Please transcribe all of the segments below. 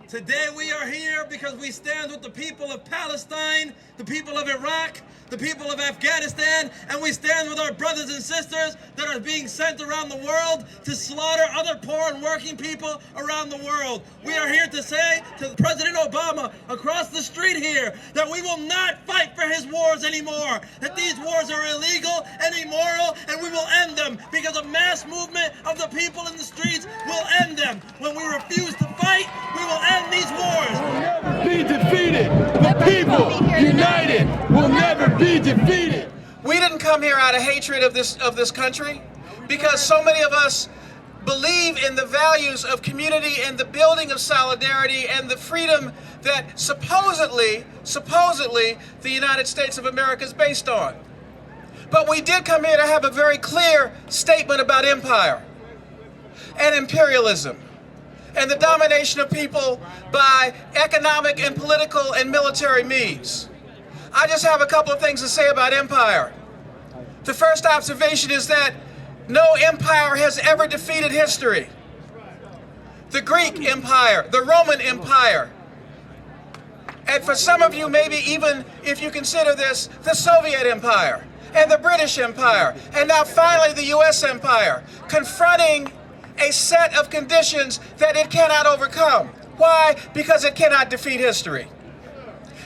Today we are here because we stand with the people of Palestine, the people of Iraq, the people of Afghanistan, and we stand with our brothers and sisters that are being sent around the world to slaughter other poor and working people around the world. We are here to say to President Obama across the street here that we will not fight for his wars anymore, that these wars are illegal and immoral, and we will end them because a mass movement of the people in the streets will end them. When we refuse to fight, we will end these wars. We'll never be defeated. The people united will never be defeated. We didn't come here out of hatred of this country, because so many of us believe in the values of community and the building of solidarity and the freedom that supposedly the United States of America is based on. But we did come here to have a very clear statement about empire and imperialism and the domination of people by economic and political and military means. I just have a couple of things to say about empire. The first observation is that no empire has ever defeated history. The Greek Empire, the Roman Empire, and for some of you, maybe even if you consider this, the Soviet Empire and the British Empire, and now finally the U.S. Empire, confronting a set of conditions that it cannot overcome. Why? Because it cannot defeat history.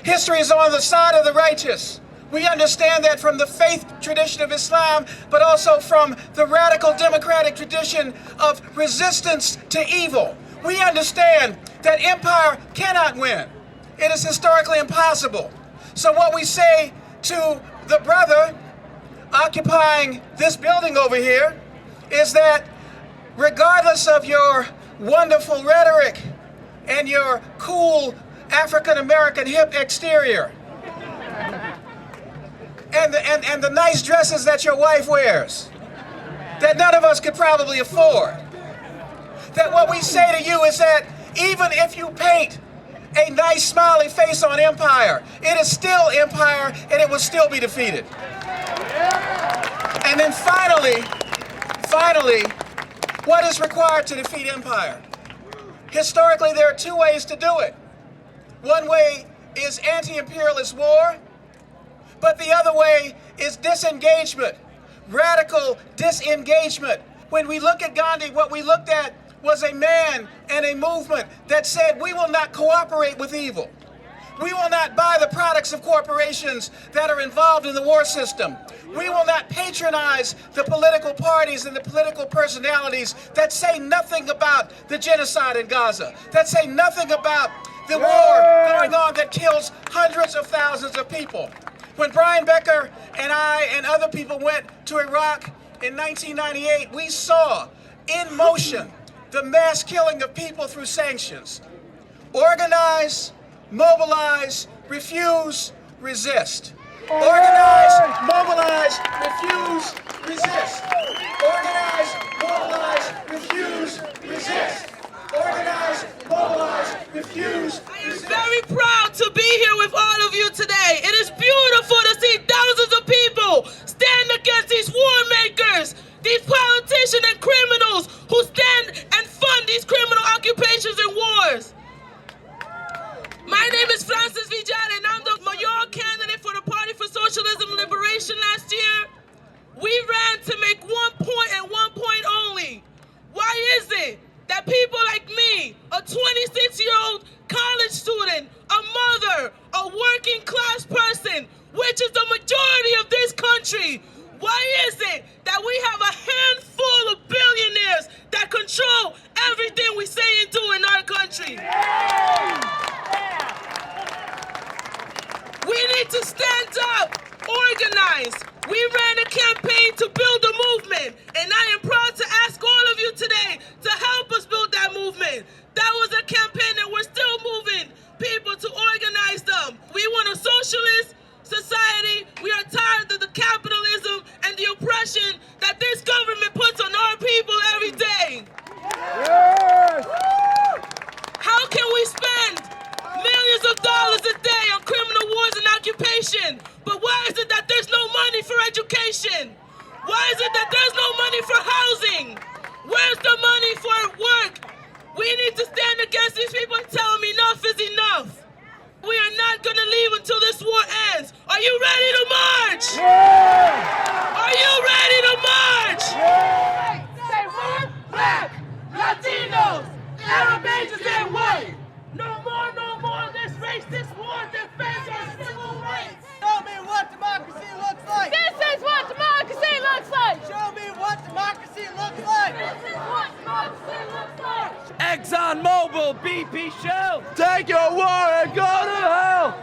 History is on the side of the righteous. We understand that from the faith tradition of Islam, but also from the radical democratic tradition of resistance to evil. We understand that empire cannot win. It is historically impossible. So what we say to the brother occupying this building over here is that regardless of your wonderful rhetoric and your cool African-American hip exterior and the nice dresses that your wife wears that none of us could probably afford, that what we say to you is that even if you paint a nice smiley face on empire, it is still empire and it will still be defeated. And then finally, what is required to defeat empire? Historically, there are two ways to do it. One way is anti-imperialist war, but the other way is disengagement, radical disengagement. When we look at Gandhi, what we looked at was a man and a movement that said we will not cooperate with evil. We will not buy the products of corporations that are involved in the war system. We will not patronize the political parties and the political personalities that say nothing about the genocide in Gaza, that say nothing about the war going on that kills hundreds of thousands of people. When Brian Becker and I and other people went to Iraq in 1998, we saw in motion the mass killing of people through sanctions. Organize, mobilize, refuse, resist. Organize, mobilize, refuse, resist. Organize, mobilize, refuse, resist. Organize, mobilize, refuse, resist. I am very proud to be here with all of you today. It is beautiful to see thousands of people stand against these war makers, these politicians and criminals who stand and fund these criminal occupations and wars. My name is Francis Villar, and I'm the mayoral candidate for the Party for Socialism and Liberation last year. We ran to make 1 point and 1 point only. Why is it that people like me, a 26-year-old college student, a mother, a working class person, which is the majority of this country, why is it that we have a handful of billionaires that control everything we say and do in our country? We need to stand up, organize. We ran a campaign to build a movement, and I am proud to ask all of you today to help us build that movement. That was a campaign that we're still moving people to organize them. We want a socialist society. We are tired of the capitalism and the oppression that this government puts on our people every day. Yes. How can we spend millions of dollars a day on criminal wars and occupation, but why is it that there's no money for education? Why is it that there's no money for housing? Where's the money for work We need to stand against these people and tell them enough is enough. We are not going to leave until this war ends. Are you ready to march? Yeah! Are you ready to march? Yeah! Say we're black, Latinos, Arab, Asians, and white. No more this racist war defends our civil rights. Show me what democracy looks like. This is what democracy looks like. Show me what democracy looks like. This is what democracy looks like. ExxonMobil, BP, Shell. Take your war and go to hell.